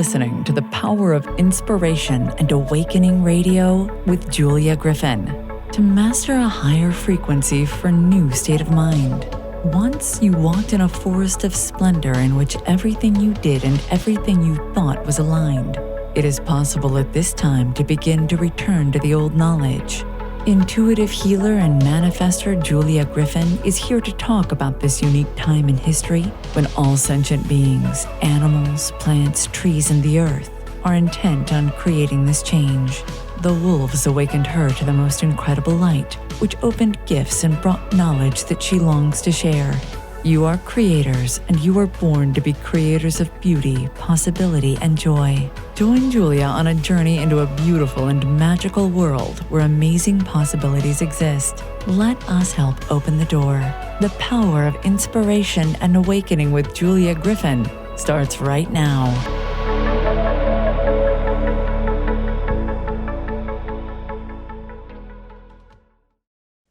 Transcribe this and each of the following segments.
listening to the Power of Inspiration and Awakening Radio with Julia Griffin. To master a higher frequency for a new state of mind. Once you walked in a forest of splendor in which everything you did and everything you thought was aligned. It is possible at this time to begin to return to the old knowledge. Intuitive healer and manifester Julia Griffin is here to talk about this unique time in history when all sentient beings, animals, plants, trees, and the earth are intent on creating this change. The wolves awakened her to the most incredible light, which opened gifts and brought knowledge that she longs to share. You are creators, and you are born to be creators of beauty, possibility, and joy. Join Julia on a journey into a beautiful and magical world where amazing possibilities exist. Let us help open the door. The Power of Inspiration and Awakening with Julia Griffin starts right now.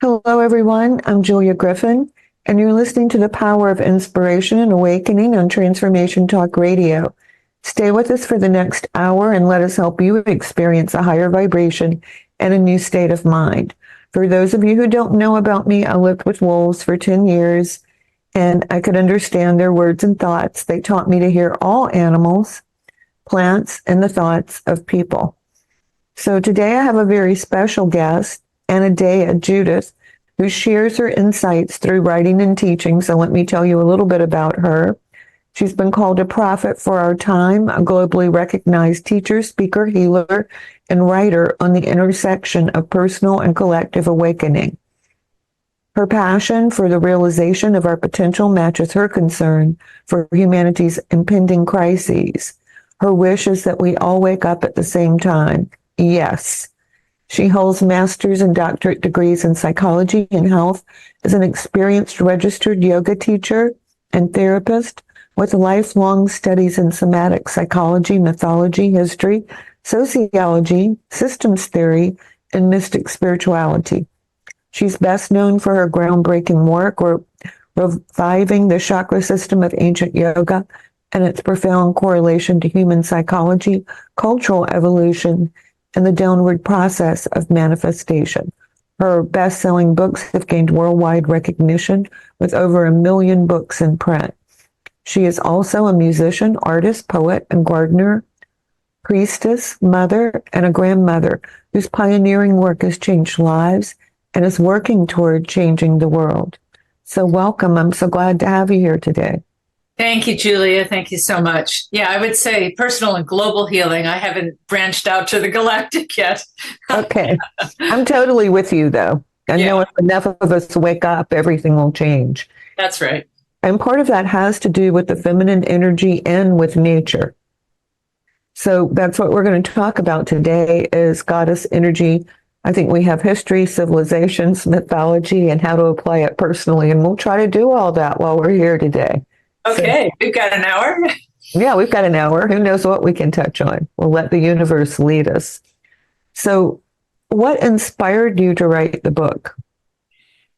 Hello, everyone. I'm Julia Griffin, and you're listening to the Power of Inspiration and Awakening on Transformation Talk Radio. Stay with us for the next hour and let us help you experience a higher vibration and a new state of mind. For those of you who don't know about me, I lived with wolves for 10 years, and I could understand their words and thoughts. They taught me to hear all animals, plants, and the thoughts of people. So today I have a very special guest, Anodea Judith, who shares her insights through writing and teaching. So let me tell you a little bit about her. She's been called a prophet for our time, a globally recognized teacher, speaker, healer, and writer on the intersection of personal and collective awakening. Her passion for the realization of our potential matches her concern for humanity's impending crises. Her wish is that we all wake up at the same time. Yes. She holds master's and doctorate degrees in psychology and health, is an experienced registered yoga teacher and therapist with lifelong studies in somatic psychology, mythology, history, sociology, systems theory, and mystic spirituality. She's best known for her groundbreaking work reviving the chakra system of ancient yoga and its profound correlation to human psychology, cultural evolution, and the downward process of manifestation. Her best-selling books have gained worldwide recognition with over 1 million books in print. She is also a musician, artist, poet, and gardener, priestess, mother, and a grandmother whose pioneering work has changed lives and is working toward changing the world. So welcome. I'm so glad to have you here today. Thank you, Julia. Thank you so much. Yeah, I would say personal and global healing. I haven't branched out to the galactic yet. Okay. I'm totally with you, though. I know if enough of us wake up, everything will change. That's right. And part of that has to do with the feminine energy and with nature. So that's what we're going to talk about today is goddess energy. I think we have history, civilizations, mythology, and how to apply it personally. And we'll try to do all that while we're here today. Okay, so, we've got an hour. Yeah, we've got an hour. Who knows what we can touch on? We'll let the universe lead us. So what inspired you to write the book?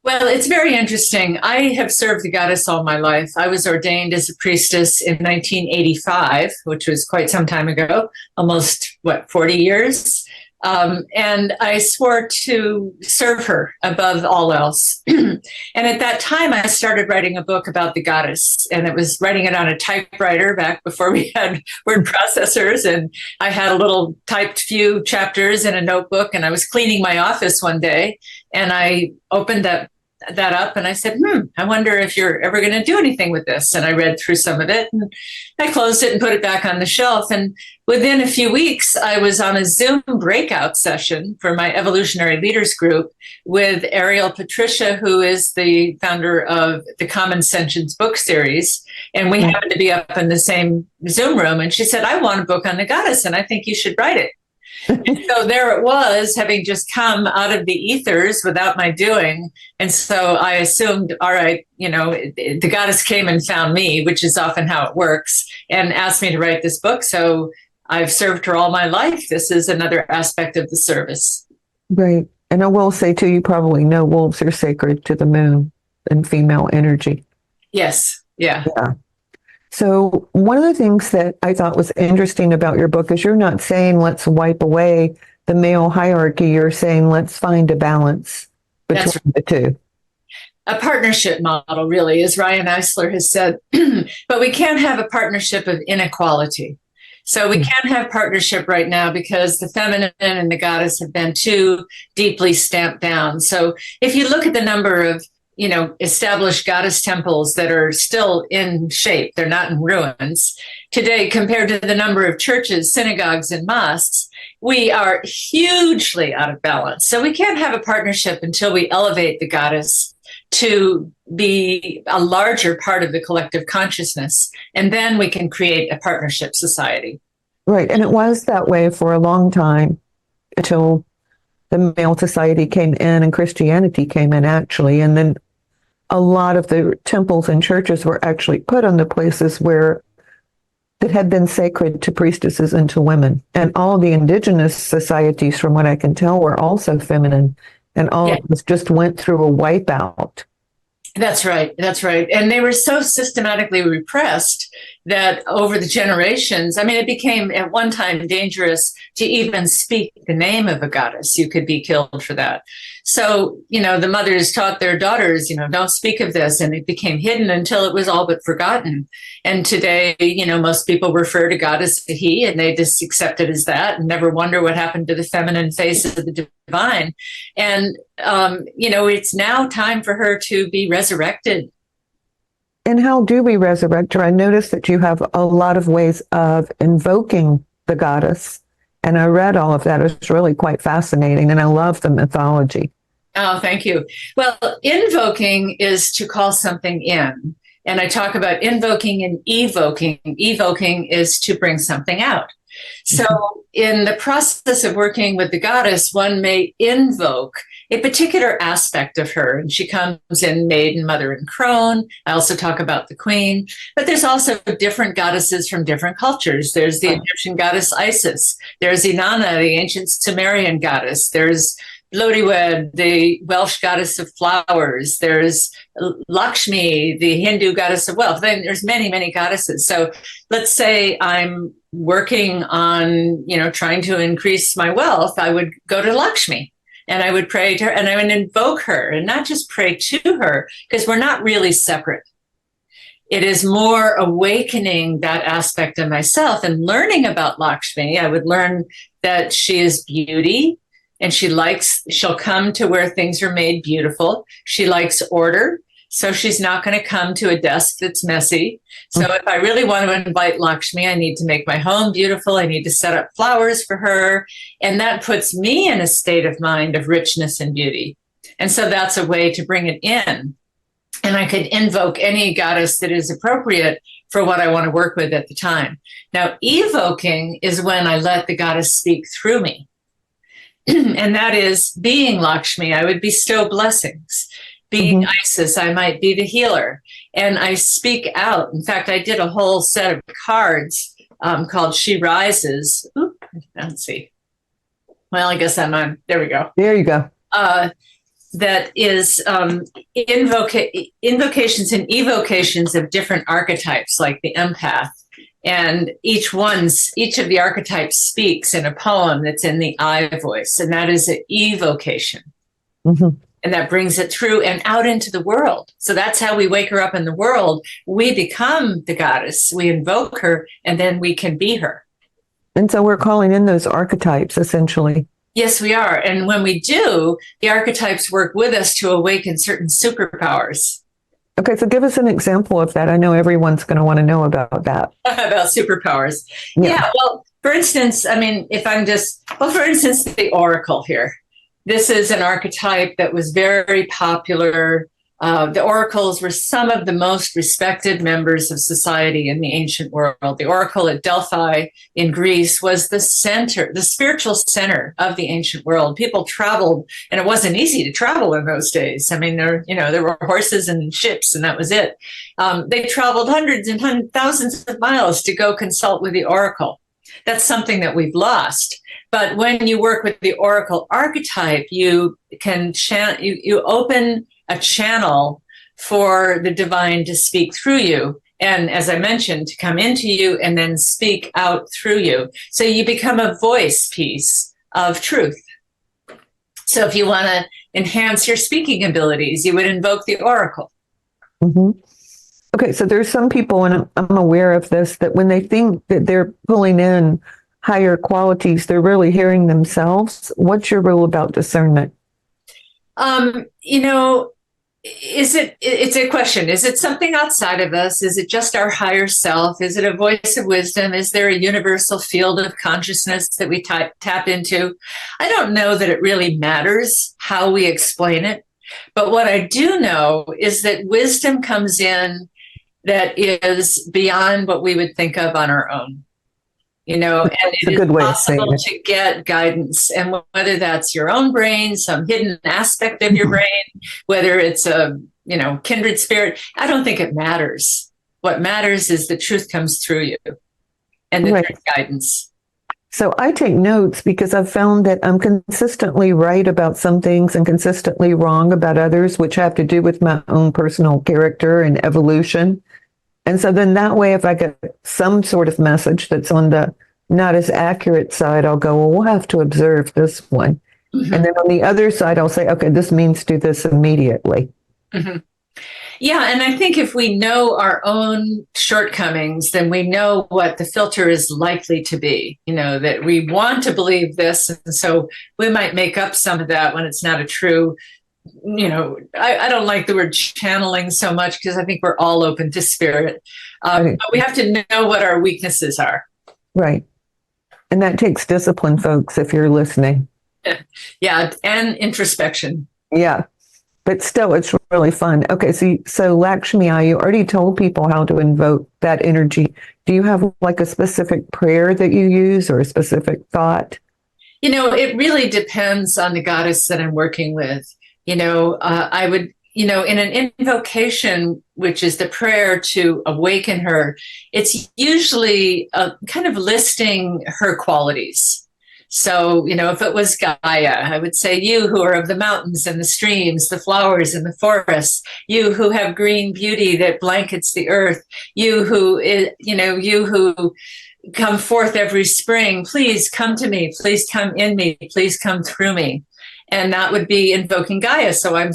Well, it's very interesting. I have served the goddess all my life. I was ordained as a priestess in 1985, which was quite some time ago, almost, 40 years? And I swore to serve her above all else. And at that time, I started writing a book about the goddess, and it was writing it on a typewriter back before we had word processors. And I had a little typed few chapters in a notebook, and I was cleaning my office one day, and I opened that up and I said, I wonder if you're ever going to do anything with this. And I read through some of it and I closed it and put it back on the shelf. And within a few weeks, I was on a Zoom breakout session for my evolutionary leaders group with Ariel Patricia, who is the founder of the Common Sentience book series. And we happened to be up in the same Zoom room. And she said, I want a book on the goddess and I think you should write it. And so there it was, having just come out of the ethers without my doing. And so I assumed, all right, the goddess came and found me, which is often how it works, and asked me to write this book. So I've served her all my life. This is another aspect of the service. Right. And I will say, too, you probably know wolves are sacred to the moon and female energy. Yes. Yeah. So one of the things that I thought was interesting about your book is you're not saying let's wipe away the male hierarchy. You're saying let's find a balance That's between the two. a partnership model, really, as Ryan Eisler has said. But we can't have a partnership of inequality. So we can't have partnership right now because the feminine and the goddess have been too deeply stamped down. So if you look at the number of, established goddess temples that are still in shape, they're not in ruins today compared to the number of churches, synagogues, and mosques, we are hugely out of balance. So we can't have a partnership until we elevate the goddess to be a larger part of the collective consciousness. And then we can create a partnership society. Right. And it was that way for a long time until the male society came in and Christianity came in, actually. And then a lot of the temples and churches were actually put on the places where that had been sacred to priestesses and to women. And all the indigenous societies, from what I can tell, were also feminine. And all of this just went through a wipeout. That's right. That's right. And they were so systematically repressed that over the generations, it became at one time dangerous to even speak the name of a goddess. You could be killed for that. So, the mothers taught their daughters, don't speak of this. And it became hidden until it was all but forgotten. And today, most people refer to God as a he, and they just accept it as that and never wonder what happened to the feminine face of the divine. And, it's now time for her to be resurrected. And how do we resurrect her? I noticed that you have a lot of ways of invoking the goddess. And I read all of that. It was really quite fascinating. And I love the mythology. Oh, thank you. Well, invoking is to call something in. And I talk about invoking and evoking. Evoking is to bring something out. So in the process of working with the goddess, one may invoke a particular aspect of her. And she comes in Maiden, Mother, and Crone. I also talk about the Queen. But there's also different goddesses from different cultures. There's the Egyptian goddess Isis. There's Inanna, the ancient Sumerian goddess. There's Lodiwed, the Welsh goddess of flowers. There's Lakshmi, the Hindu goddess of wealth. Then there's many, many goddesses. So let's say I'm working on, trying to increase my wealth. I would go to Lakshmi and I would pray to her and I would invoke her and not just pray to her, because we're not really separate. It is more awakening that aspect of myself and learning about Lakshmi. I would learn that she is beauty. And she'll come to where things are made beautiful. She likes order. So she's not going to come to a desk that's messy. So if I really want to invite Lakshmi, I need to make my home beautiful. I need to set up flowers for her. And that puts me in a state of mind of richness and beauty. And so that's a way to bring it in. And I could invoke any goddess that is appropriate for what I want to work with at the time. Now, evoking is when I let the goddess speak through me. And that is being Lakshmi, I would bestow blessings. Being Isis, I might be the healer. And I speak out. In fact, I did a whole set of cards called She Rises. Oop, let's see. Well, I guess I'm on. There we go. There you go. That is invocations and evocations of different archetypes, like the empath. And each of the archetypes speaks in a poem that's in the I voice, and that is an evocation. And that brings it through and out into the world. So that's how we wake her up in the world. We become the goddess, we invoke her, and then we can be her. And so we're calling in those archetypes, essentially. Yes, we are. And when we do, the archetypes work with us to awaken certain superpowers. Okay, so give us an example of that. I know everyone's going to want to know about that. About superpowers. Yeah, well, for instance, for instance, the Oracle here. This is an archetype that was very popular. The oracles were some of the most respected members of society in the ancient world. The oracle at Delphi in Greece was the spiritual center of the ancient world. People traveled, and it wasn't easy to travel in those days. There were horses and ships, and that was it. They traveled hundreds and thousands of miles to go consult with the oracle. That's something that we've lost. But when you work with the oracle archetype, you can you open a channel for the divine to speak through you, And as I mentioned, to come into you and then speak out through you. So you become a voice piece of truth. So if you want to enhance your speaking abilities, you would invoke the oracle. Mm-hmm. Okay, so there's some people, and I'm aware of this, that when they think that they're pulling in higher qualities, they're really hearing themselves. What's your rule about discernment? It's a question. Is it something outside of us? Is it just our higher self? Is it a voice of wisdom? Is there a universal field of consciousness that we tap into? I don't know that it really matters how we explain it. But what I do know is that wisdom comes in that is beyond what we would think of on our own. And it's it a good is way of saying possible it. to get guidance, and whether that's your own brain, some hidden aspect of your brain, whether it's a kindred spirit, I don't think it matters. What matters is the truth comes through you, and that there's guidance. So I take notes because I've found that I'm consistently right about some things and consistently wrong about others, which have to do with my own personal character and evolution. And so then that way, if I get some sort of message that's on the not as accurate side, I'll go, well, we'll have to observe this one. Mm-hmm. And then on the other side, I'll say, okay, this means do this immediately. Mm-hmm. Yeah, and I think if we know our own shortcomings, then we know what the filter is likely to be, that we want to believe this. And so we might make up some of that when it's not a true, I don't like the word channeling so much because I think we're all open to spirit. But we have to know what our weaknesses are. Right. And that takes discipline, folks, if you're listening. Yeah, and introspection. Yeah. But still, it's really fun. Okay, so Lakshmi, you already told people how to invoke that energy. Do you have like a specific prayer that you use or a specific thought? It really depends on the goddess that I'm working with. I would, in an invocation, which is the prayer to awaken her, it's usually kind of listing her qualities. So, if it was Gaia, I would say, you who are of the mountains and the streams, the flowers and the forests, you who have green beauty that blankets the earth, you who come forth every spring, please come to me, please come in me, please come through me. And that would be invoking Gaia. So I'm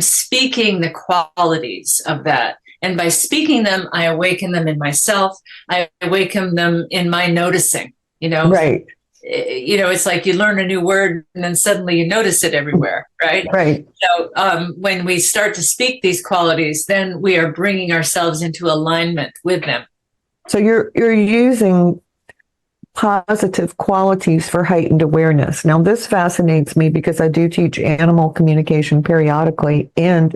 speaking the qualities of that. And by speaking them, I awaken them in myself. I awaken them in my noticing, Right. It's like you learn a new word and then suddenly you notice it everywhere, right? Right. So when we start to speak these qualities, then we are bringing ourselves into alignment with them. So you're using positive qualities for heightened awareness. Now, this fascinates me because I do teach animal communication periodically, and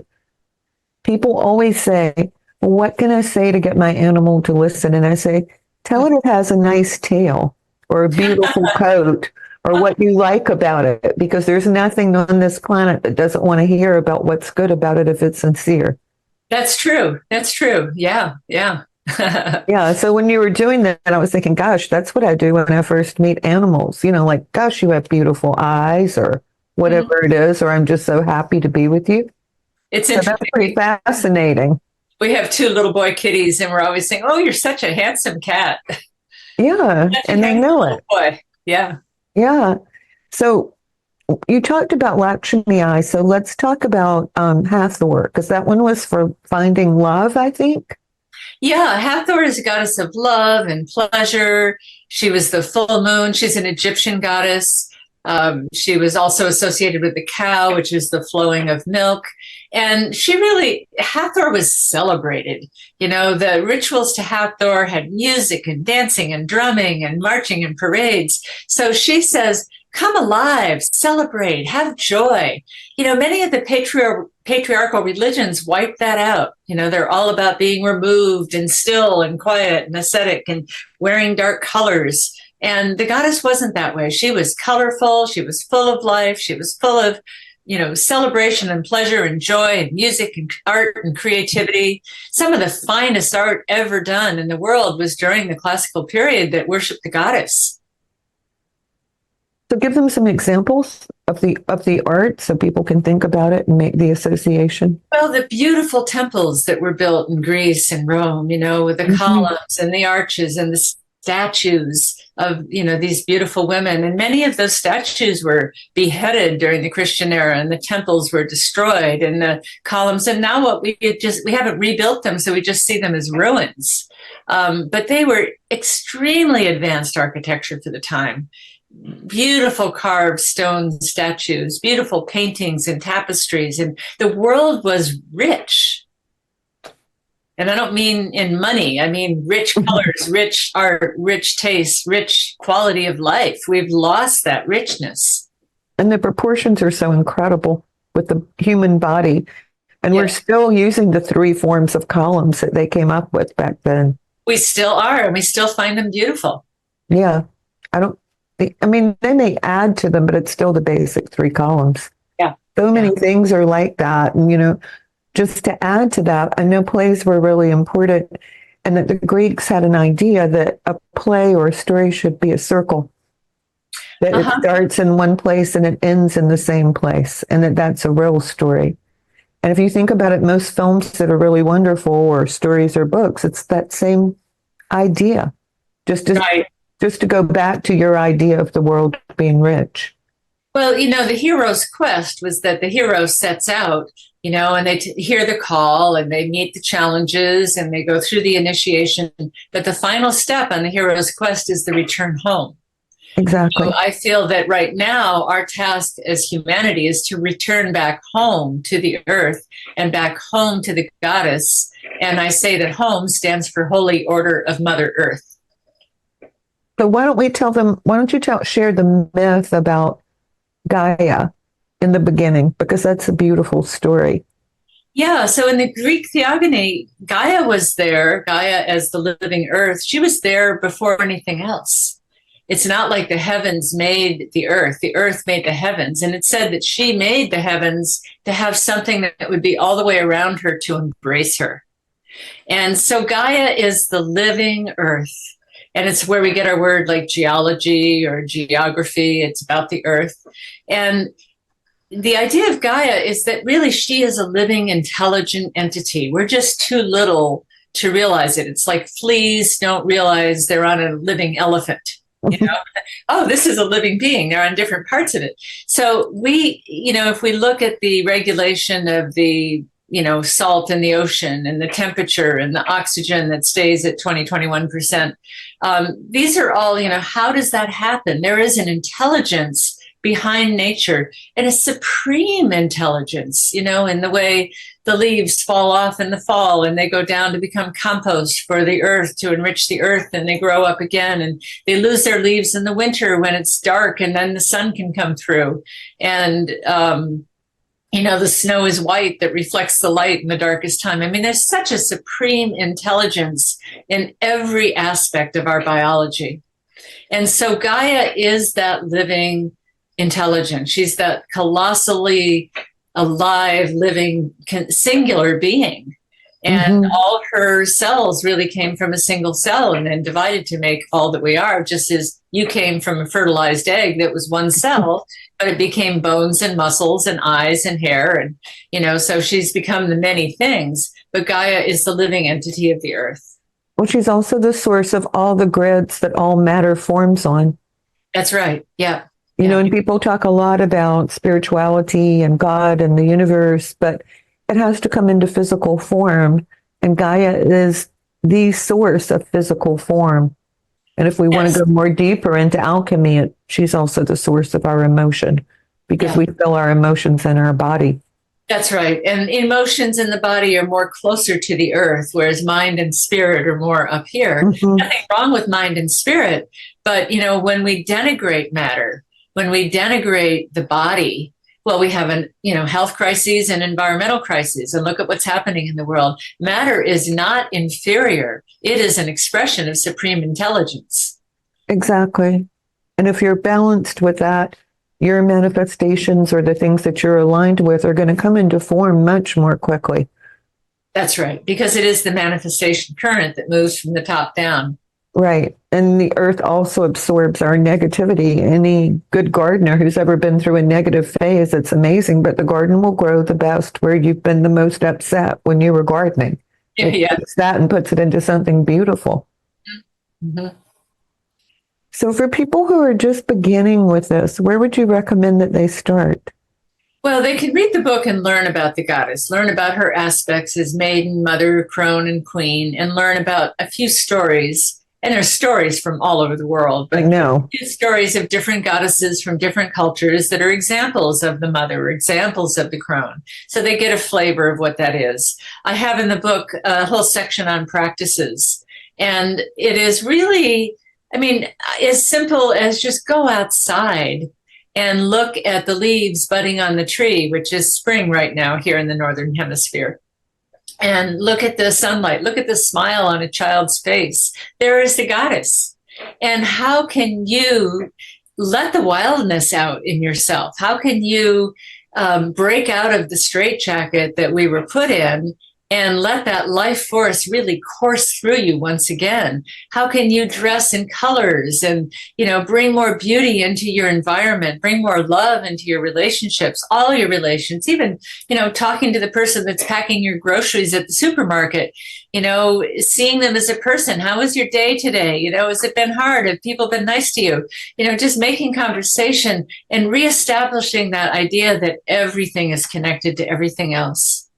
people always say, well, what can I say to get my animal to listen? And I say, tell it has a nice tail or a beautiful coat or what you like about it, because there's nothing on this planet that doesn't want to hear about what's good about it if it's sincere. That's true. Yeah. Yeah. So when you were doing that, I was thinking, gosh, that's what I do when I first meet animals. Like, gosh, you have beautiful eyes or whatever it is, or I'm just so happy to be with you. It's so interesting. That's pretty fascinating. We have 2 little boy kitties, and we're always saying, oh, you're such a handsome cat. Yeah. And they know it. Boy. Yeah. Yeah. So you talked about Lakshmi, so let's talk about Hathor, because that one was for finding love, I think. Yeah, Hathor is a goddess of love and pleasure. She was the full moon. She's an Egyptian goddess. She was also associated with the cow, which is the flowing of milk. And Hathor was celebrated. The rituals to Hathor had music and dancing and drumming and marching and parades. So she says, come alive, celebrate, have joy. Many of the patriarchal religions wipe that out. They're all about being removed and still and quiet and ascetic and wearing dark colors. And the goddess wasn't that way. She was colorful. She was full of life. She was full of, celebration and pleasure and joy and music and art and creativity. Some of the finest art ever done in the world was during the classical period that worshiped the goddess. So give them some examples. of the art, so people can think about it and make the association? Well, the beautiful temples that were built in Greece and Rome, with the columns and the arches and the statues of, these beautiful women. And many of those statues were beheaded during the Christian era, and the temples were destroyed and the columns. And now we haven't rebuilt them, so we just see them as ruins. But they were extremely advanced architecture for the time. Beautiful carved stone statues, beautiful paintings and tapestries, and the world was rich. And I don't mean in money, I mean rich colors, rich art, rich taste, rich quality of life. We've lost that richness. And the proportions are so incredible with the human body. And we're still using the 3 forms of columns that they came up with back then. We still are, and we still find them beautiful. Yeah. They may add to them, but it's still the basic 3 columns. Yeah. So many things are like that. And, just to add to that, I know plays were really important, and that the Greeks had an idea that a play or a story should be a circle. That it starts in one place and it ends in the same place, and that's a real story. And if you think about it, most films that are really wonderful, or stories or books, it's that same idea. Just to go back to your idea of the world being rich. Well, the hero's quest was that the hero sets out, and they hear the call and they meet the challenges and they go through the initiation. But the final step on the hero's quest is the return home. Exactly. So I feel that right now our task as humanity is to return back home to the earth and back home to the goddess. And I say that home stands for Holy Order of Mother Earth. So why don't you share the myth about Gaia in the beginning, because that's a beautiful story. Yeah, so in the Greek theogony, Gaia was there, Gaia as the living earth. She was there before anything else. It's not like the heavens made the earth made the heavens. And it said that she made the heavens to have something that would be all the way around her to embrace her. And so Gaia is the living earth. And it's where we get our word like geology or geography. It's about the earth. And the idea of Gaia is that really she is a living, intelligent entity. We're just too little to realize it. It's like fleas don't realize they're on a living elephant. Oh, this is a living being. They're on different parts of it. So if we look at the regulation of the salt in the ocean and the temperature and the oxygen that stays at 21%. These are all, how does that happen? There is an intelligence behind nature, and a supreme intelligence, in the way the leaves fall off in the fall and they go down to become compost for the earth to enrich the earth, and they grow up again, and they lose their leaves in the winter when it's dark and then the sun can come through. And, the snow is white that reflects the light in the darkest time. There's such a supreme intelligence in every aspect of our biology. And so Gaia is that living intelligence. She's that colossally alive, living, singular being. And all her cells really came from a single cell and then divided to make all that we are, just as you came from a fertilized egg that was one cell, but it became bones and muscles and eyes and hair. And, so she's become the many things, but Gaia is the living entity of the earth. Well, she's also the source of all the grids that all matter forms on. That's right. Yeah. And people talk a lot about spirituality and God and the universe, but it has to come into physical form. And Gaia is the source of physical form. And if we want to go more deeper into alchemy, she's also the source of our emotion, because we feel our emotions in our body. That's right. And emotions in the body are more closer to the earth, whereas mind and spirit are more up here. Nothing wrong with mind and spirit. But, when we denigrate matter, when we denigrate the body, well, we have health crises and environmental crises, and look at what's happening in the world. Matter is not inferior. It is an expression of supreme intelligence. Exactly. And if you're balanced with that, your manifestations or the things that you're aligned with are going to come into form much more quickly. That's right, because it is the manifestation current that moves from the top down. Right. And the earth also absorbs our negativity. Any good gardener who's ever been through a negative phase, it's amazing, but the garden will grow the best where you've been the most upset when you were gardening. It takes that and puts it into something beautiful. Mm-hmm. So for people who are just beginning with this, where would you recommend that they start? Well, they can read the book and learn about the goddess, learn about her aspects as maiden, mother, crone, and queen, and learn about a few stories. And there's stories from all over the world, but I know. a few stories of different goddesses from different cultures that are examples of the mother, or examples of the crone. So they get a flavor of what that is. I have in the book a whole section on practices. And it is really, I mean, as simple as just go outside and look at the leaves budding on the tree, which is spring right now here in the Northern Hemisphere. And look at the sunlight, look at the smile on a child's face. There is the goddess. And how can you let the wildness out in yourself? How can you break out of the straitjacket that we were put in and let that life force really course through you once again? How can you dress in colors and, bring more beauty into your environment, bring more love into your relationships, all your relations, even, talking to the person that's packing your groceries at the supermarket, seeing them as a person. How was your day today? Has it been hard? Have people been nice to you? Just making conversation and reestablishing that idea that everything is connected to everything else.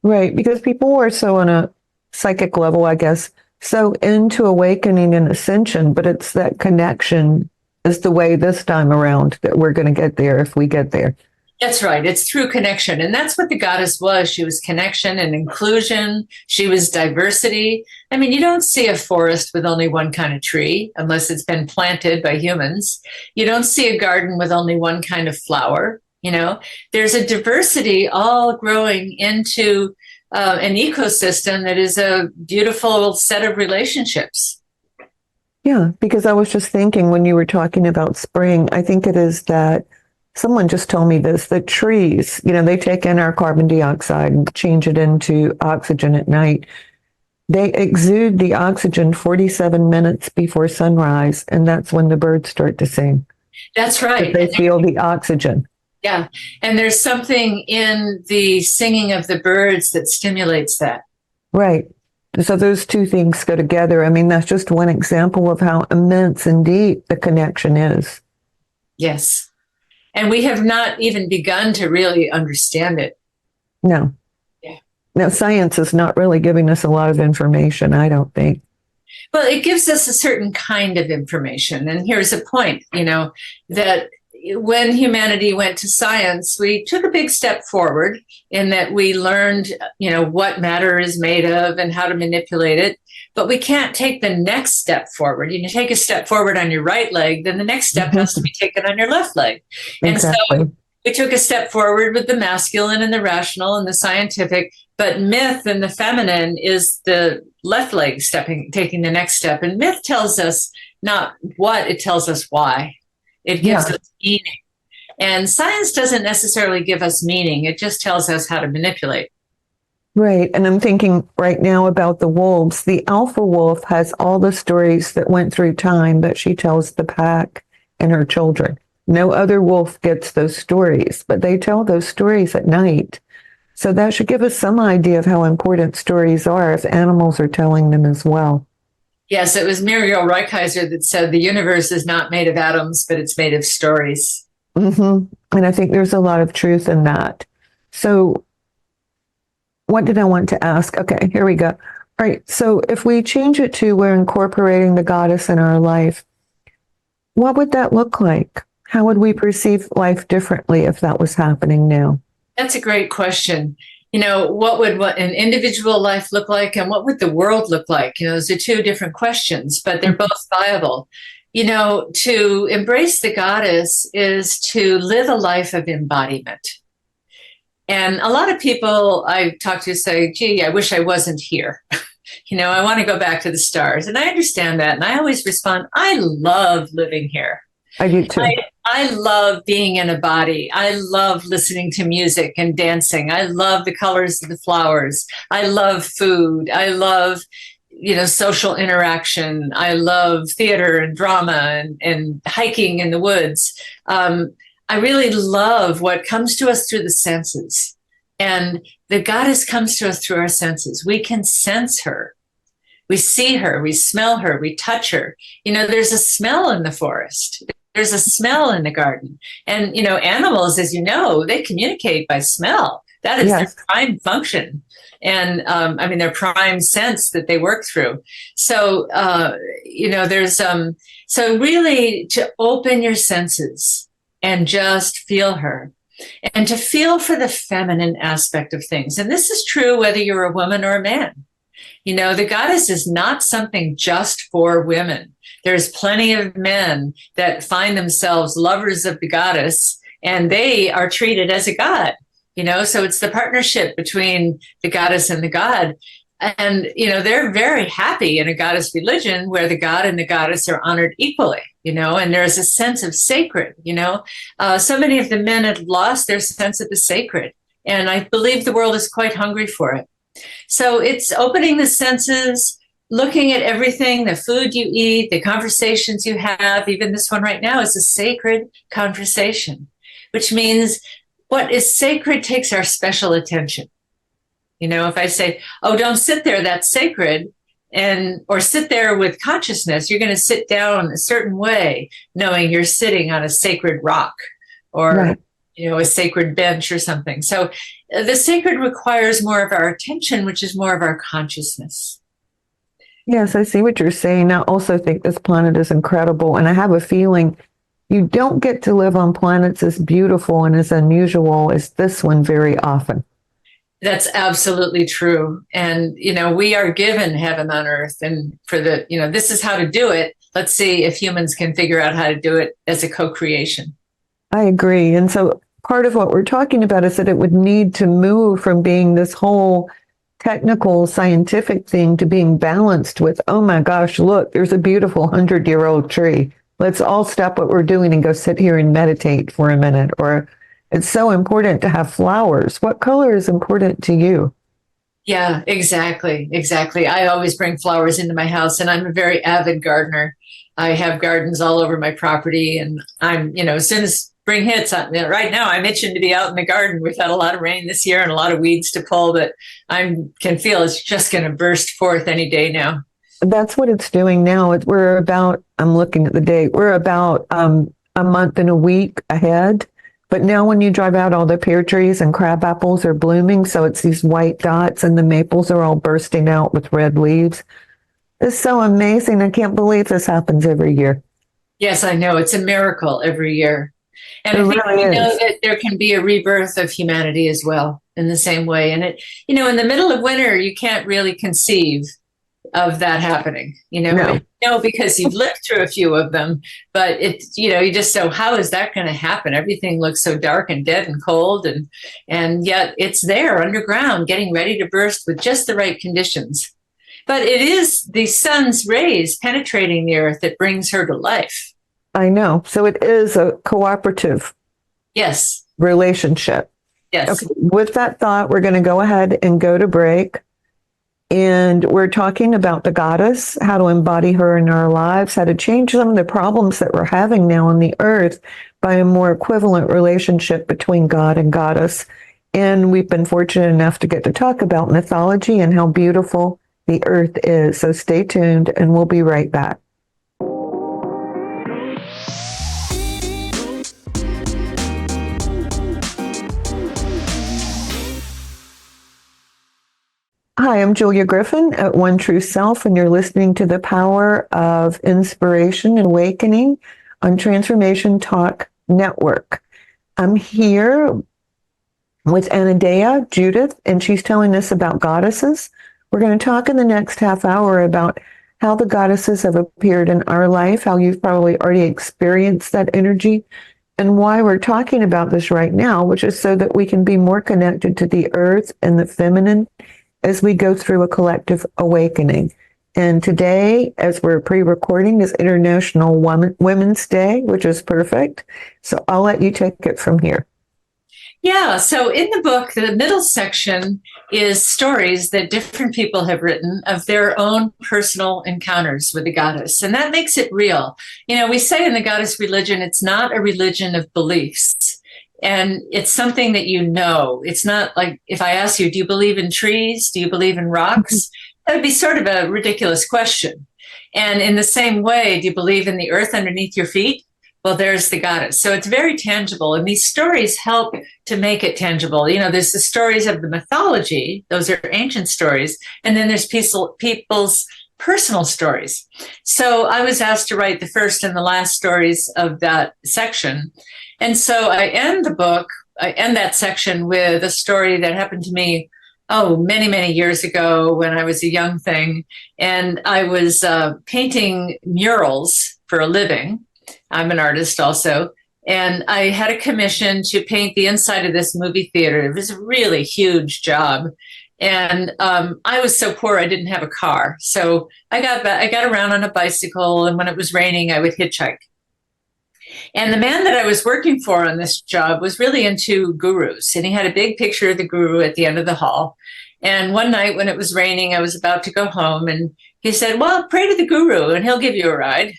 Right, because people are so on a psychic level, I guess, so into awakening and ascension, but it's that connection is the way this time around that we're going to get there if we get there. That's right. It's through connection. And that's what the goddess was. She was connection and inclusion. She was diversity. I mean, you don't see a forest with only one kind of tree unless it's been planted by humans. You don't see a garden with only one kind of flower. There's a diversity all growing into an ecosystem that is a beautiful set of relationships. Yeah, because I was just thinking when you were talking about spring, I think it is that someone just told me this, that trees, they take in our carbon dioxide and change it into oxygen at night. They exude the oxygen 47 minutes before sunrise, and that's when the birds start to sing. That's right. They feel the oxygen. Yeah. And there's something in the singing of the birds that stimulates that. Right. So those two things go together. I mean, that's just one example of how immense and deep the connection is. Yes. And we have not even begun to really understand it. No. Yeah. Now, science is not really giving us a lot of information, I don't think. Well, it gives us a certain kind of information. And here's a point, that when humanity went to science, we took a big step forward in that we learned, what matter is made of and how to manipulate it. But we can't take the next step forward. You take a step forward on your right leg, then the next step has to be taken on your left leg. Exactly. And so we took a step forward with the masculine and the rational and the scientific, but myth and the feminine is the left leg taking the next step. And myth tells us not what, it tells us why. It gives us meaning. And science doesn't necessarily give us meaning. It just tells us how to manipulate. Right. And I'm thinking right now about the wolves. The alpha wolf has all the stories that went through time that she tells the pack and her children. No other wolf gets those stories, but they tell those stories at night. So that should give us some idea of how important stories are if animals are telling them as well. Yes, it was Muriel Rukeyser that said the universe is not made of atoms, but it's made of stories. Mm-hmm. And I think there's a lot of truth in that. So what did I want to ask? Okay, here we go. All right. So if we change it to we're incorporating the goddess in our life, what would that look like? How would we perceive life differently if that was happening now? That's a great question. What would an individual life look like and what would the world look like? Those are two different questions, but they're both viable. To embrace the goddess is to live a life of embodiment. And a lot of people I talk to say, gee, I wish I wasn't here. I want to go back to the stars. And I understand that. And I always respond, I love living here. I do too. I love being in a body. I love listening to music and dancing. I love the colors of the flowers. I love food. I love social interaction. I love theater and drama and hiking in the woods. I really love what comes to us through the senses. And the goddess comes to us through our senses. We can sense her. We see her, we smell her, we touch her. There's a smell in the forest. There's a smell in the garden. And, animals, as you know, they communicate by smell. That is Yes. their prime function. And their prime sense that they work through. So, so really to open your senses and just feel her and to feel for the feminine aspect of things. And this is true whether you're a woman or a man. The goddess is not something just for women. There's plenty of men that find themselves lovers of the goddess, and they are treated as a god. So it's the partnership between the goddess and the god. And, they're very happy in a goddess religion where the god and the goddess are honored equally, and there's a sense of sacred, so many of the men have lost their sense of the sacred. And I believe the world is quite hungry for it. So it's opening the senses, looking at everything, the food you eat, the conversations you have. Even this one right now is a sacred conversation, which means what is sacred takes our special attention. If I say, oh, don't sit there, that's sacred, or sit there with consciousness, you're going to sit down a certain way, knowing you're sitting on a sacred rock or, Right. A sacred bench or something. So the sacred requires more of our attention, which is more of our consciousness. Yes, I see what you're saying. I also think this planet is incredible. And I have a feeling you don't get to live on planets as beautiful and as unusual as this one very often. That's absolutely true. And, we are given heaven on earth. And for this is how to do it. Let's see if humans can figure out how to do it as a co-creation. I agree. And so part of what we're talking about is that it would need to move from being this whole technical scientific thing to being balanced with, oh my gosh, look, there's a beautiful 100-year-old tree. Let's all stop what we're doing and go sit here and meditate for a minute. Or it's so important to have flowers. What color is important to you? Yeah, exactly. I always bring flowers into my house, and I'm a very avid gardener. I have gardens all over my property, and I'm, as soon as spring hits, right now I'm itching to be out in the garden. We've had a lot of rain this year and a lot of weeds to pull, but I can feel it's just going to burst forth any day now. That's what it's doing now. I'm looking at the date, we're about a month and a week ahead. But now when you drive out, all the pear trees and crab apples are blooming. So it's these white dots and the maples are all bursting out with red leaves. It's so amazing. I can't believe this happens every year. Yes, I know. It's a miracle every year. And It I think really we know is. that there can be a rebirth of humanity as well in the same way. And in the middle of winter, you can't really conceive of that happening, No. because you've lived through a few of them, but you just so how is that going to happen? Everything looks so dark and dead and cold, and yet it's there underground, getting ready to burst with just the right conditions. But it is the sun's rays penetrating the earth that brings her to life. I know. So it is a cooperative Yes. relationship. Yes. Okay. With that thought, we're going to go ahead and go to break. And we're talking about the goddess, how to embody her in our lives, how to change some of the problems that we're having now on the earth by a more equivalent relationship between God and goddess. And we've been fortunate enough to get to talk about mythology and how beautiful the earth is. So stay tuned and we'll be right back. Hi, I'm Julia Griffin at One True Self, and you're listening to The Power of Inspiration and Awakening on Transformation Talk Network. I'm here with Anodea Judith, and she's telling us about goddesses. We're going to talk in the next half hour about how the goddesses have appeared in our life, how you've probably already experienced that energy, and why we're talking about this right now, which is so that we can be more connected to the earth and the feminine as we go through a collective awakening. And today, as we're pre-recording, is International Women's Day, which is perfect. So I'll let you take it from here. Yeah, so in the book, the middle section is stories that different people have written of their own personal encounters with the goddess. And that makes it real. We say in the goddess religion, it's not a religion of beliefs. And it's something that you know. It's not like if I ask you, do you believe in trees? Do you believe in rocks? That would be sort of a ridiculous question. And in the same way, do you believe in the earth underneath your feet? Well, there's the goddess. So it's very tangible. And these stories help to make it tangible. There's the stories of the mythology, those are ancient stories. And then there's people's personal stories. So I was asked to write the first and the last stories of that section. And so I end that section with a story that happened to me, many, many years ago when I was a young thing. And I was painting murals for a living. I'm an artist also. And I had a commission to paint the inside of this movie theater. It was a really huge job. And I was so poor, I didn't have a car. So I got around on a bicycle. And when it was raining, I would hitchhike. And the man that I was working for on this job was really into gurus. And he had a big picture of the guru at the end of the hall. And one night when it was raining, I was about to go home. And he said, well, pray to the guru and he'll give you a ride.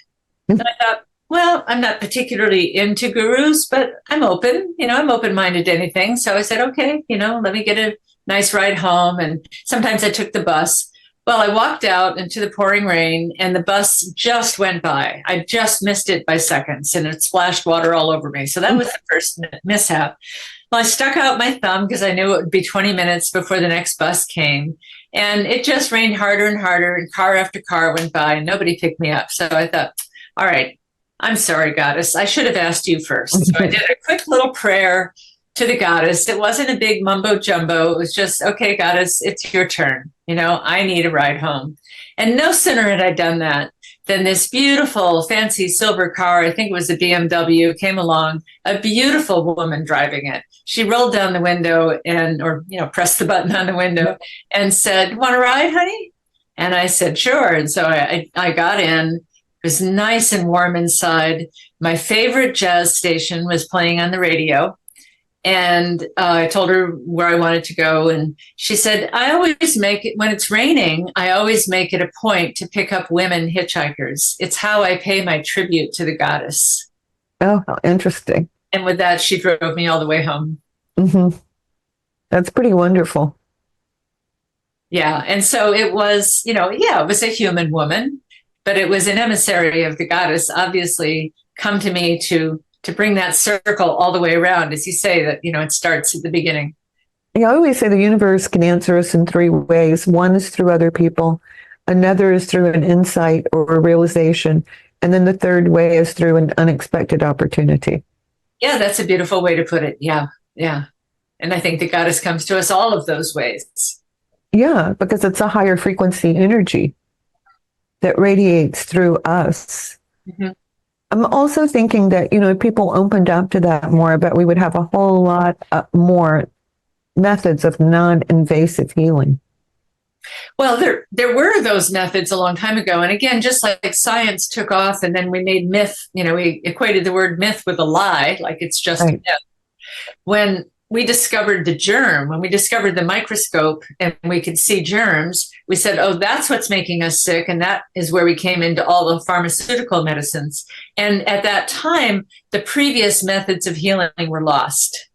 And I thought, well, I'm not particularly into gurus, but I'm open. I'm open-minded to anything. So I said, okay, let me get a nice ride home. And sometimes I took the bus. Well, I walked out into the pouring rain and the bus just went by. I just missed it by seconds and it splashed water all over me. So that was the first mishap. Well, I stuck out my thumb because I knew it would be 20 minutes before the next bus came. And it just rained harder and harder and car after car went by and nobody picked me up. So I thought, all right, I'm sorry, goddess. I should have asked you first. So I did a quick little prayer to the goddess. It wasn't a big mumbo jumbo. It was just, okay, goddess, it's your turn. I need a ride home. And no sooner had I done that than this beautiful, fancy silver car, I think it was a BMW, came along, a beautiful woman driving it. She rolled down the window or pressed the button on the window and said, want to ride, honey? And I said, sure. And so I got in. It was nice and warm inside. My favorite jazz station was playing on the radio. And I told her where I wanted to go. And she said, I always make it, when it's raining, I always make it a point to pick up women hitchhikers. It's how I pay my tribute to the goddess. Oh, how interesting. And with that, she drove me all the way home. Mm-hmm. That's pretty wonderful. Yeah. And so it was, it was a human woman, but it was an emissary of the goddess, obviously come to me to bring that circle all the way around, as you say, that, it starts at the beginning. I always say the universe can answer us in three ways. One is through other people. Another is through an insight or a realization. And then the third way is through an unexpected opportunity. Yeah, that's a beautiful way to put it. Yeah, yeah. And I think the goddess comes to us all of those ways. Yeah, because it's a higher frequency energy that radiates through us. Mm-hmm. I'm also thinking that, if people opened up to that more, I bet we would have a whole lot more methods of non-invasive healing. Well, there were those methods a long time ago. And again, just like science took off and then we made myth, we equated the word myth with a lie, like it's just right. A myth. When we discovered the germ, when we discovered the microscope and we could see germs, we said, oh, that's what's making us sick. And that is where we came into all the pharmaceutical medicines. And at that time, the previous methods of healing were lost.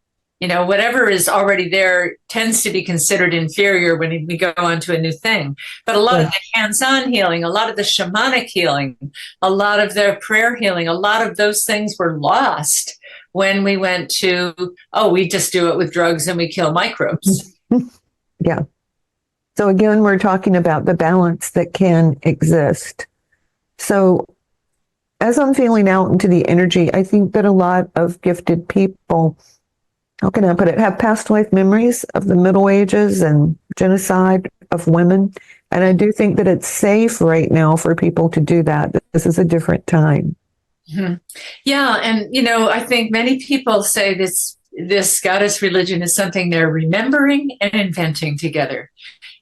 Whatever is already there tends to be considered inferior when we go on to a new thing. But a lot of the hands-on healing, a lot of the shamanic healing, a lot of the prayer healing, a lot of those things were lost when we went to, we just do it with drugs and we kill microbes. Yeah. So again, we're talking about the balance that can exist. So as I'm feeling out into the energy, I think that a lot of gifted people, how can I put it, have past life memories of the Middle Ages and genocide of women. And I do think that it's safe right now for people to do that. This is a different time. Mm-hmm. Yeah. And, I think many people say this goddess religion is something they're remembering and inventing together.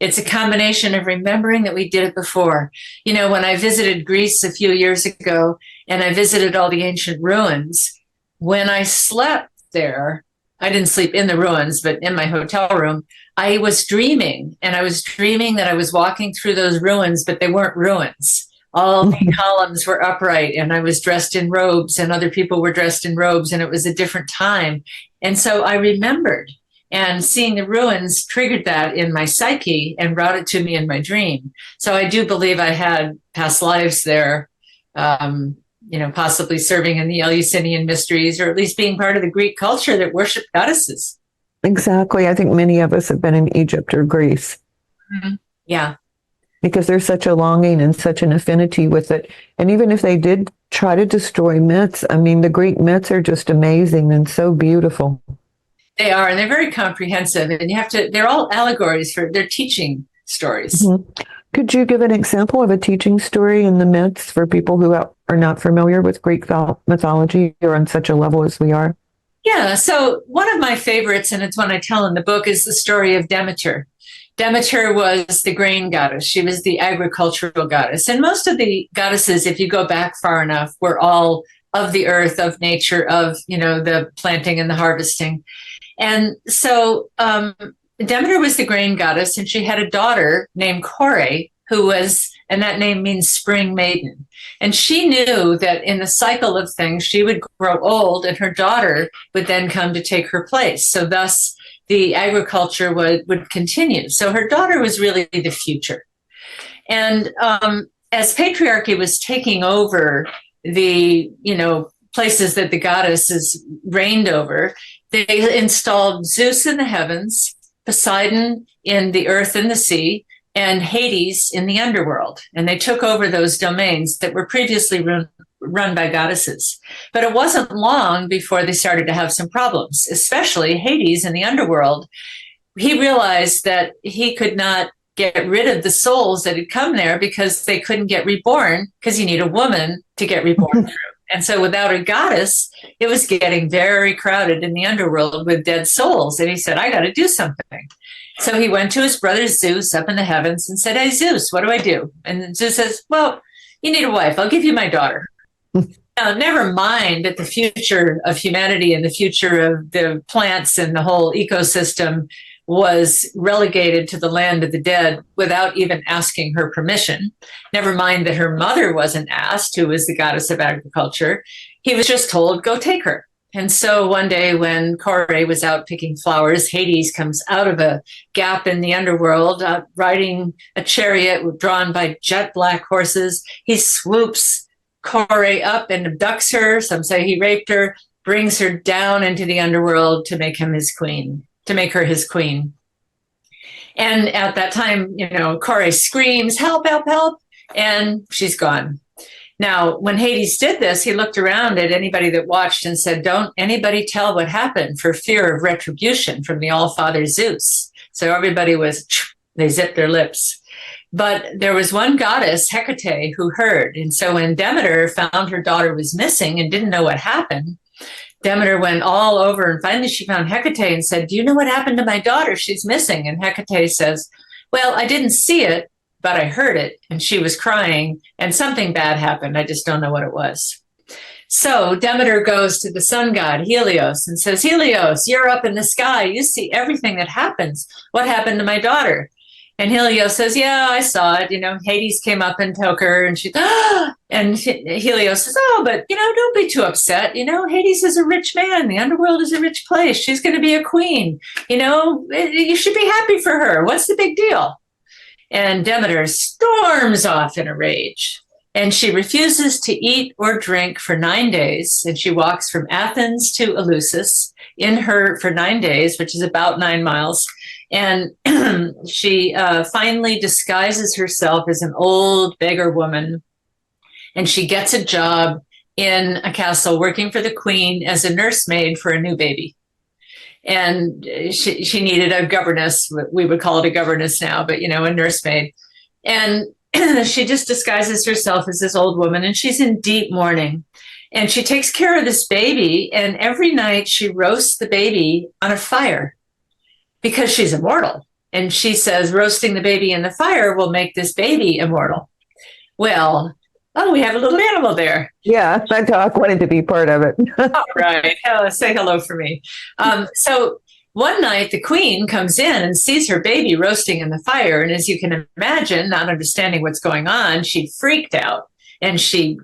It's a combination of remembering that we did it before. When I visited Greece a few years ago and I visited all the ancient ruins, when I slept there, I didn't sleep in the ruins, but in my hotel room, I was dreaming, and I was dreaming that I was walking through those ruins, but they weren't ruins. All the columns were upright, and I was dressed in robes, and other people were dressed in robes, and it was a different time. And so I remembered, and seeing the ruins triggered that in my psyche and brought it to me in my dream. So I do believe I had past lives there, possibly serving in the Eleusinian mysteries, or at least being part of the Greek culture that worshiped goddesses. Exactly. I think many of us have been in Egypt or Greece. Mm-hmm. Yeah. Because there's such a longing and such an affinity with it. And even if they did try to destroy myths, I mean, the Greek myths are just amazing and so beautiful. They are, and they're very comprehensive. And they're all allegories they're teaching stories. Mm-hmm. Could you give an example of a teaching story in the myths for people who are not familiar with Greek mythology or on such a level as we are? Yeah, so one of my favorites, and it's one I tell in the book, is the story of Demeter. Demeter was the grain goddess. She was the agricultural goddess. And most of the goddesses, if you go back far enough, were all of the earth, of nature, of, the planting and the harvesting. And so Demeter was the grain goddess, and she had a daughter named Crone, and that name means spring maiden. And she knew that in the cycle of things, she would grow old and her daughter would then come to take her place. So thus the agriculture would continue. So her daughter was really the future. And as patriarchy was taking over the, places that the goddesses reigned over, they installed Zeus in the heavens, Poseidon in the earth and the sea, and Hades in the underworld. And they took over those domains that were previously run by goddesses. But it wasn't long before they started to have some problems, especially Hades in the underworld. He realized that he could not get rid of the souls that had come there because they couldn't get reborn, because you need a woman to get reborn through. And so without a goddess, it was getting very crowded in the underworld with dead souls. And he said, I got to do something. So he went to his brother Zeus up in the heavens and said, hey, Zeus, what do I do? And Zeus says, well, you need a wife. I'll give you my daughter. Now, never mind that the future of humanity and the future of the plants and the whole ecosystem was relegated to the land of the dead without even asking her permission. Never mind that her mother wasn't asked, who was the goddess of agriculture. He was just told, go take her. And so one day when Crone was out picking flowers, Hades comes out of a gap in the underworld, riding a chariot drawn by jet black horses. He swoops Crone up and abducts her. Some say he raped her, brings her down into the underworld to make him his queen, to make her his queen. And at that time, Crone screams, help, help, help, and she's gone. Now, when Hades did this, he looked around at anybody that watched and said, don't anybody tell what happened for fear of retribution from the All-Father Zeus. So everybody they zipped their lips. But there was one goddess, Hecate, who heard. And so when Demeter found her daughter was missing and didn't know what happened, Demeter went all over, and finally she found Hecate and said, do you know what happened to my daughter? She's missing. And Hecate says, well, I didn't see it, but I heard it, and she was crying, and something bad happened. I just don't know what it was. So Demeter goes to the sun god, Helios, and says, Helios, you're up in the sky. You see everything that happens. What happened to my daughter? And Helios says, yeah, I saw it. Hades came up and took her, and and Helios says, oh, but, don't be too upset. Hades is a rich man. The underworld is a rich place. She's going to be a queen. You should be happy for her. What's the big deal? And Demeter storms off in a rage, and she refuses to eat or drink for 9 days. And she walks from Athens to Eleusis for 9 days, which is about 9 miles. And she finally disguises herself as an old beggar woman. And she gets a job in a castle working for the queen as a nursemaid for a new baby. And she needed a governess. We would call it a governess now, but, a nursemaid. And she just disguises herself as this old woman, and she's in deep mourning. And she takes care of this baby, and every night she roasts the baby on a fire because she's immortal. And she says roasting the baby in the fire will make this baby immortal. Well, Oh, we have a little animal there. Yeah, I wanted to be part of it. All right. Say hello for me. So one night the queen comes in and sees her baby roasting in the fire. And as you can imagine, not understanding what's going on, she freaked out and she,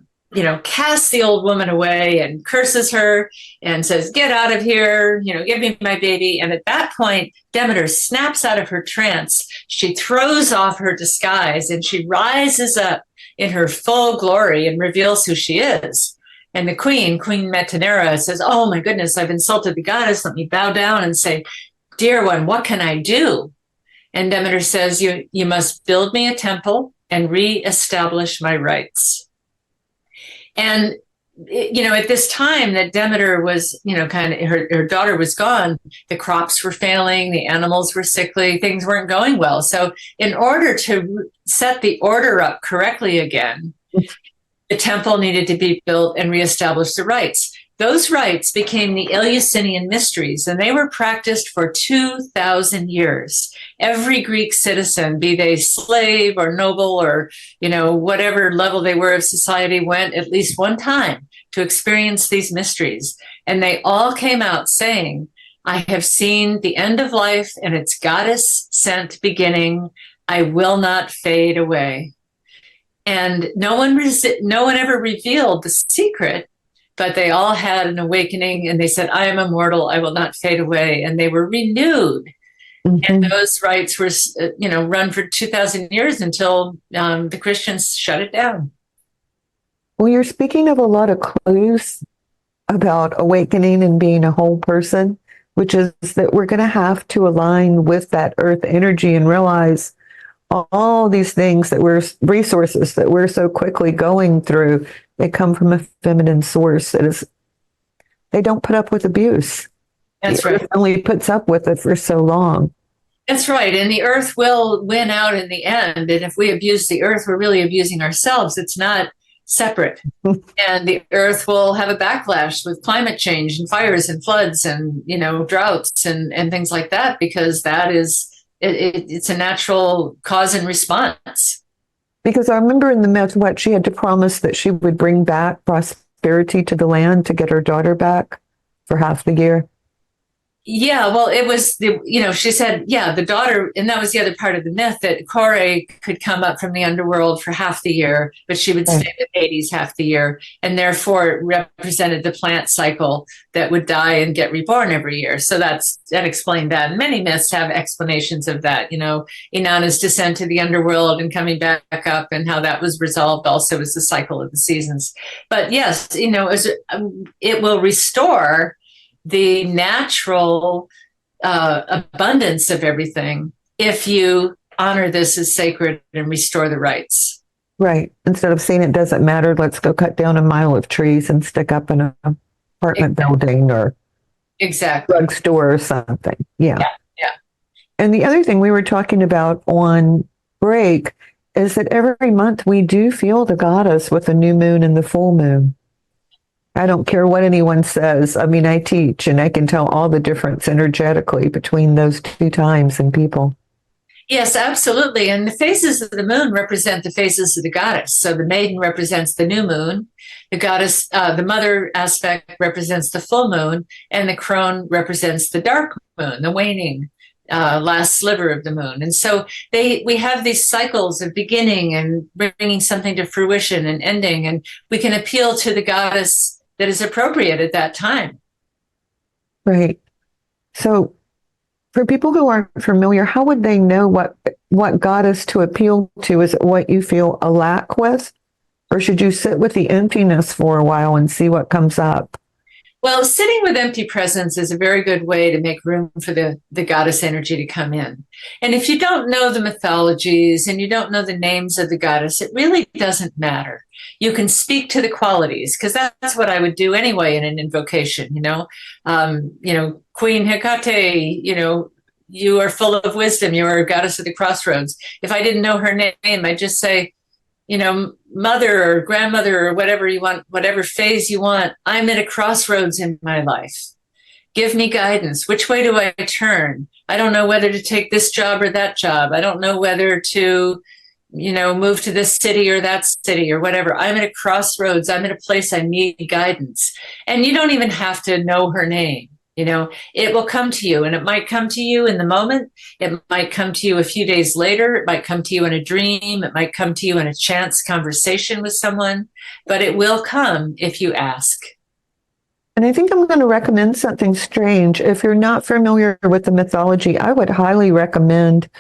casts the old woman away and curses her and says, "Get out of here, give me my baby." And at that point, Demeter snaps out of her trance. She throws off her disguise and she rises up in her full glory and reveals who she is. And the Queen Metanera, says, "Oh my goodness, I've insulted the goddess. Let me bow down and say, dear one, what can I do?" And Demeter says, you must build me a temple and reestablish my rights. And, at this time that Demeter was, kind of her daughter was gone, the crops were failing, the animals were sickly, things weren't going well. So in order to set the order up correctly again, the temple needed to be built and reestablish the rites. Those rites became the Eleusinian mysteries, and they were practiced for 2,000 years. Every Greek citizen, be they slave or noble or, whatever level they were of society, went at least one time to experience these mysteries. And they all came out saying, "I have seen the end of life and its goddess-sent beginning. I will not fade away." And no one ever revealed the secret, but they all had an awakening and they said, "I am immortal, I will not fade away." And they were renewed. Mm-hmm. And those rites were, run for 2,000 years until the Christians shut it down. Well, you're speaking of a lot of clues about awakening and being a whole person, which is that we're going to have to align with that earth energy and realize all these things resources that we're so quickly going through, they come from a feminine source. They don't put up with abuse. That's the right. Earth only puts up with it for so long. That's right. And the earth will win out in the end. And if we abuse the earth, we're really abusing ourselves. It's not separate. And the earth will have a backlash with climate change and fires and floods and, droughts and things like that, because that is, it's a natural cause and response. Because I remember in the myth, she had to promise that she would bring back prosperity to the land to get her daughter back for half the year. Yeah, well, it was, she said, the daughter, and that was the other part of the myth, that Crone could come up from the underworld for half the year, but she would stay in Hades half the year. And therefore it represented the plant cycle that would die and get reborn every year. So that explained that. And many myths have explanations of that, Inanna's descent to the underworld and coming back up, and how that was resolved also as the cycle of the seasons. But yes, it will restore the natural abundance of everything if you honor this as sacred and restore the rights. Right. Instead of saying it doesn't matter, let's go cut down a mile of trees and stick up an apartment building or drugstore or something. Yeah. And the other thing we were talking about on break is that every month we do feel the goddess with the new moon and the full moon. I don't care what anyone says. I mean, I teach and I can tell all the difference energetically between those two times in people. Yes, absolutely. And the phases of the moon represent the phases of the goddess. So the maiden represents the new moon. The goddess, the mother aspect represents the full moon, and the crone represents the dark moon, the waning last sliver of the moon. And so we have these cycles of beginning and bringing something to fruition and ending, and we can appeal to the goddess that is appropriate at that time. Right. So for people who aren't familiar, how would they know what goddess to appeal to? Is it what you feel a lack with? Or should you sit with the emptiness for a while and see what comes up? Well, sitting with empty presence is a very good way to make room for the goddess energy to come in. And if you don't know the mythologies and you don't know the names of the goddess, it really doesn't matter. You can speak to the qualities, because that's what I would do anyway in an invocation. Queen Hecate, you are full of wisdom. You are a goddess of the crossroads. If I didn't know her name, I'd just say, mother or grandmother or whatever you want, whatever phase you want, I'm at a crossroads in my life. Give me guidance. Which way do I turn? I don't know whether to take this job or that job. I don't know whether to, move to this city or that city or whatever. I'm at a crossroads. I'm at a place I need guidance. And you don't even have to know her name. It will come to you, and it might come to you in the moment. It might come to you a few days later. It might come to you in a dream. It might come to you in a chance conversation with someone, but it will come if you ask. And I think I'm going to recommend something strange. If you're not familiar with the mythology, I would highly recommend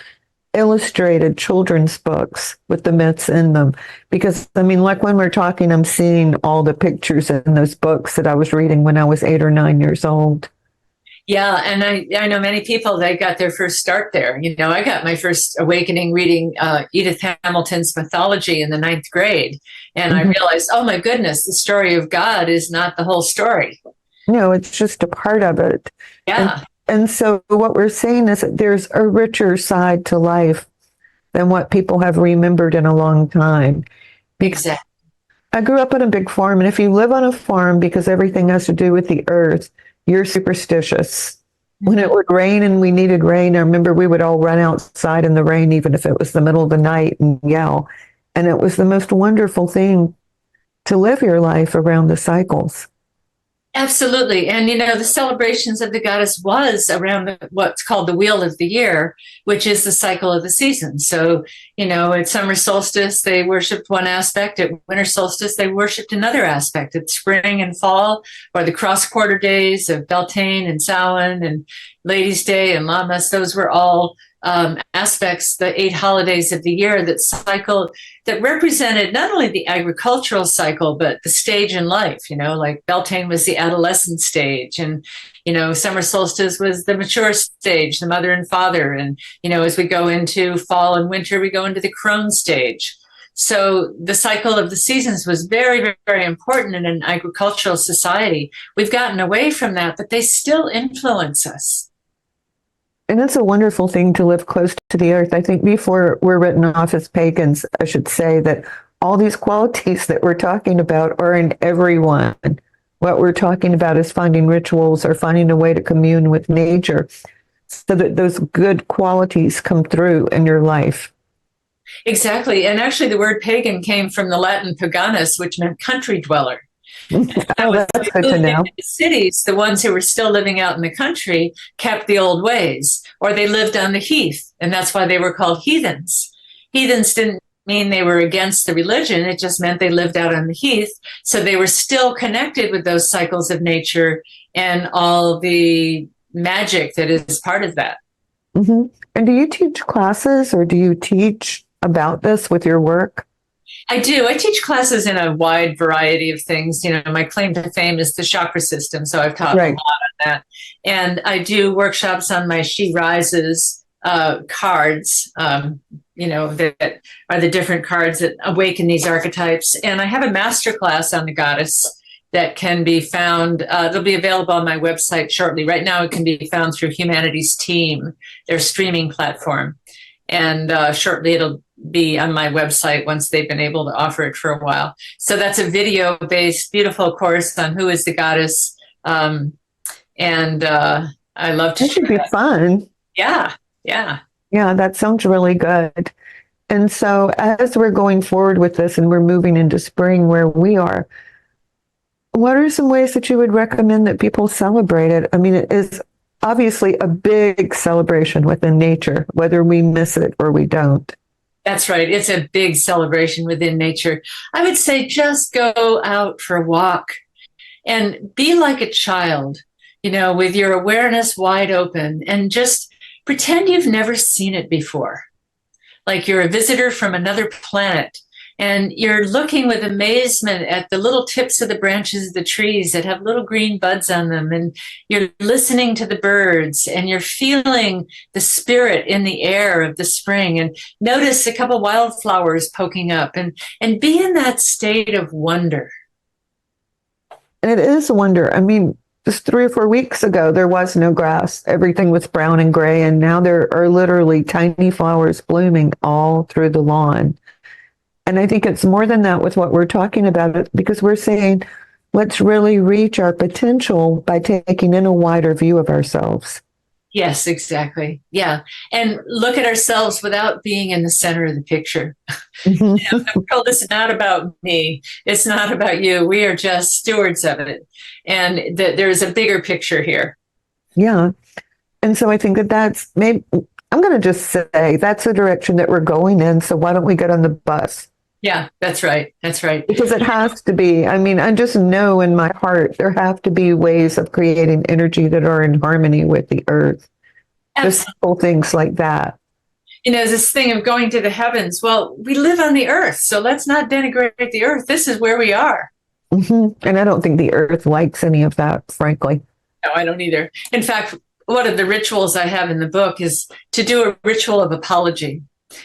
illustrated children's books with the myths in them. Because, like when we're talking, I'm seeing all the pictures in those books that I was reading when I was 8 or 9 years old. Yeah, and I know many people, they got their first start there. I got my first awakening reading Edith Hamilton's mythology in the 9th grade. And I realized, oh my goodness, the story of God is not the whole story. No, it's just a part of it. Yeah. And so what we're saying is that there's a richer side to life than what people have remembered in a long time. Exactly. I grew up on a big farm, and if you live on a farm because everything has to do with the earth, you're superstitious. When it would rain and we needed rain, I remember we would all run outside in the rain, even if it was the middle of the night, and yell. And it was the most wonderful thing to live your life around the cycles. Absolutely. And, the celebrations of the goddess was around what's called the wheel of the year, which is the cycle of the seasons. So, at summer solstice, they worshipped one aspect. At winter solstice, they worshipped another aspect. At spring and fall, or the cross-quarter days of Beltane and Samhain and Ladies' Day and Lammas, those were all aspects, the 8 holidays of the year that represented not only the agricultural cycle, but the stage in life. Like Beltane was the adolescent stage, and summer solstice was the mature stage, the mother and father. And as we go into fall and winter, we go into the Crone stage. So the cycle of the seasons was very, very, very important in an agricultural society. We've gotten away from that, but they still influence us. And it's a wonderful thing to live close to the earth. I think before we're written off as pagans, I should say that all these qualities that we're talking about are in everyone. What we're talking about is finding rituals or finding a way to commune with nature so that those good qualities come through in your life. Exactly. And actually, the word pagan came from the Latin paganus, which meant country dweller. Oh, that's good to know. The cities, the ones who were still living out in the country, kept the old ways, or they lived on the heath, and that's why they were called heathens. Heathens didn't mean they were against the religion. It just meant they lived out on the heath, so they were still connected with those cycles of nature and all the magic that is part of that. Mm-hmm. And do you teach classes, or do you teach about this with your work? I do. I teach classes in a wide variety of things. My claim to fame is the chakra system, so I've taught a lot on that. And I do workshops on my She Rises cards, that are the different cards that awaken these archetypes. And I have a master class on the goddess that can be found. It'll be available on my website shortly. Right now, it can be found through Humanity's Team, their streaming platform. And shortly, it'll be on my website once they've been able to offer it for a while. So that's a video-based, beautiful course on who is the goddess. And I love to. That should be fun. Yeah. Yeah, that sounds really good. And so as we're going forward with this and we're moving into spring where we are, what are some ways that you would recommend that people celebrate it? It is obviously a big celebration within nature, whether we miss it or we don't. That's right. It's a big celebration within nature. I would say just go out for a walk and be like a child, with your awareness wide open, and just pretend you've never seen it before. Like you're a visitor from another planet, and you're looking with amazement at the little tips of the branches of the trees that have little green buds on them. And you're listening to the birds, and you're feeling the spirit in the air of the spring, and notice a couple wildflowers poking up, and be in that state of wonder. And it is a wonder. Just 3 or 4 weeks ago, there was no grass. Everything was brown and gray. And now there are literally tiny flowers blooming all through the lawn. And I think it's more than that with what we're talking about, because we're saying, let's really reach our potential by taking in a wider view of ourselves. Yes, exactly. Yeah. And look at ourselves without being in the center of the picture. The world is not about me. It's not about you. We are just stewards of it. And there's a bigger picture here. Yeah. And so I think that that's maybe, I'm going to just say that's the direction that we're going in. So why don't we get on the bus? Yeah, that's right. That's right. Because it has to be. I mean, I just know in my heart there have to be ways of creating energy that are in harmony with the earth. Just simple things like that. This thing of going to the heavens. Well, we live on the earth, so let's not denigrate the earth. This is where we are. And I don't think the earth likes any of that, frankly. No, I don't either. In fact, one of the rituals I have in the book is to do a ritual of apology.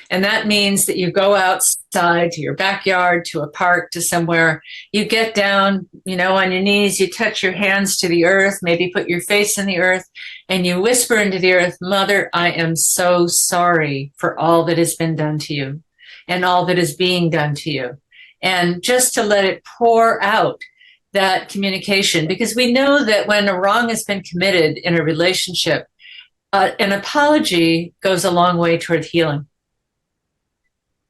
And that means that you go outside to your backyard, to a park, to somewhere. You get down, on your knees, you touch your hands to the earth, maybe put your face in the earth, and you whisper into the earth, Mother, I am so sorry for all that has been done to you and all that is being done to you. And just to let it pour out that communication, because we know that when a wrong has been committed in a relationship, an apology goes a long way toward healing.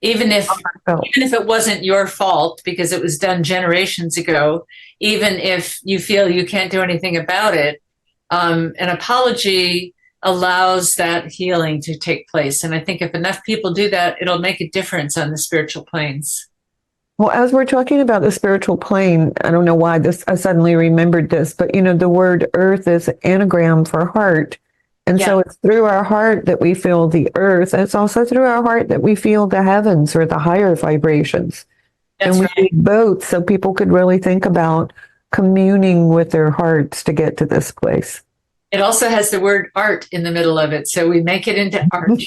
Even if it wasn't your fault because it was done generations ago, even if you feel you can't do anything about it, an apology allows that healing to take place. And I think if enough people do that, it'll make a difference on the spiritual planes. Well, as we're talking about the spiritual plane, I don't know why I suddenly remembered this, but the word earth is an anagram for heart. And so it's through our heart that we feel the earth. It's also through our heart that we feel the heavens or the higher vibrations. That's and we need both, so people could really think about communing with their hearts to get to this place. It also has the word art in the middle of it. So we make it into art.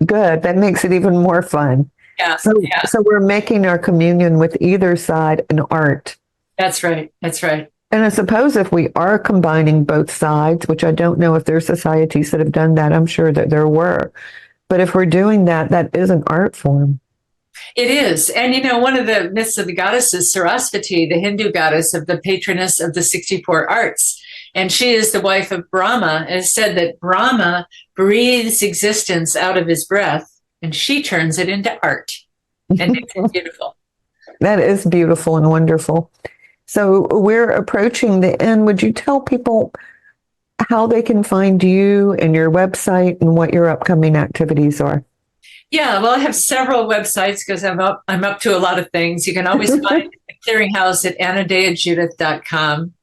Good. That makes it even more fun. Yeah. So we're making our communion with either side an art. That's right. That's right. And I suppose if we are combining both sides, which I don't know if there's societies that have done that, I'm sure that there were. But if we're doing that, that is an art form. It is. And, one of the myths of the goddess is Sarasvati, the Hindu goddess of the patroness of the 64 arts. And she is the wife of Brahma. And it's said that Brahma breathes existence out of his breath and she turns it into art. And it's beautiful. That is beautiful and wonderful. So we're approaching the end. Would you tell people how they can find you and your website and what your upcoming activities are? Yeah, well, I have several websites because I'm up to a lot of things. You can always find the clearinghouse at AnodeaJudith.com,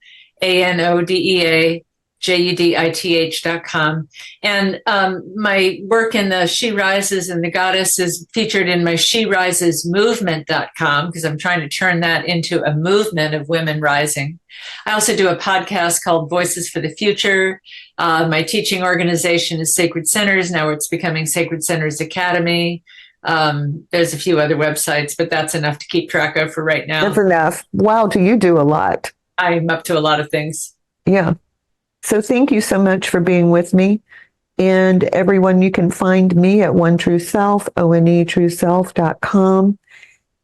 ANODEAJUDITH.com. And my work in the She Rises and the Goddess is featured in my She Rises movement.com because I'm trying to turn that into a movement of women rising. I also do a podcast called Voices for the Future. My teaching organization is Sacred Centers. Now it's becoming Sacred Centers Academy. There's a few other websites, but that's enough to keep track of for right now. That's enough. Wow, do you do a lot? I'm up to a lot of things. Yeah. So thank you so much for being with me. And everyone, you can find me at One True Self, onetrueself.com.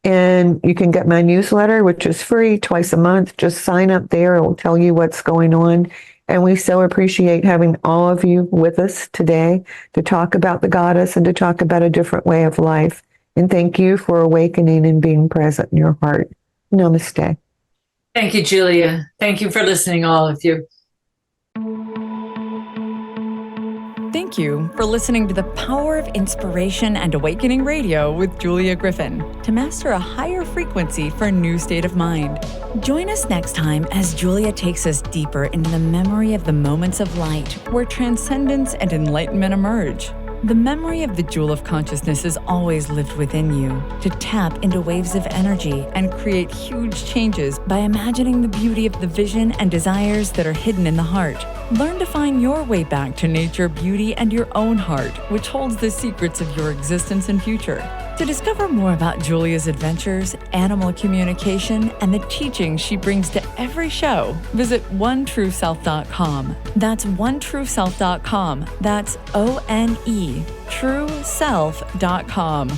And you can get my newsletter, which is free twice a month. Just sign up there. It will tell you what's going on. And we so appreciate having all of you with us today to talk about the goddess and to talk about a different way of life. And thank you for awakening and being present in your heart. Namaste. Thank you, Julia. Thank you for listening, all of you. Thank you for listening to the Power of Inspiration and Awakening Radio with Julia Griffin to master a higher frequency for a new state of mind. Join us next time as Julia takes us deeper into the memory of the moments of light where transcendence and enlightenment emerge. The memory of the jewel of consciousness is always lived within you to tap into waves of energy and create huge changes by imagining the beauty of the vision and desires that are hidden in the heart. Learn to find your way back to nature, beauty, and your own heart, which holds the secrets of your existence and future. To discover more about Julia's adventures, animal communication, and the teachings she brings to every show, visit onetrueself.com. That's onetrueself.com. That's ONE, trueself.com.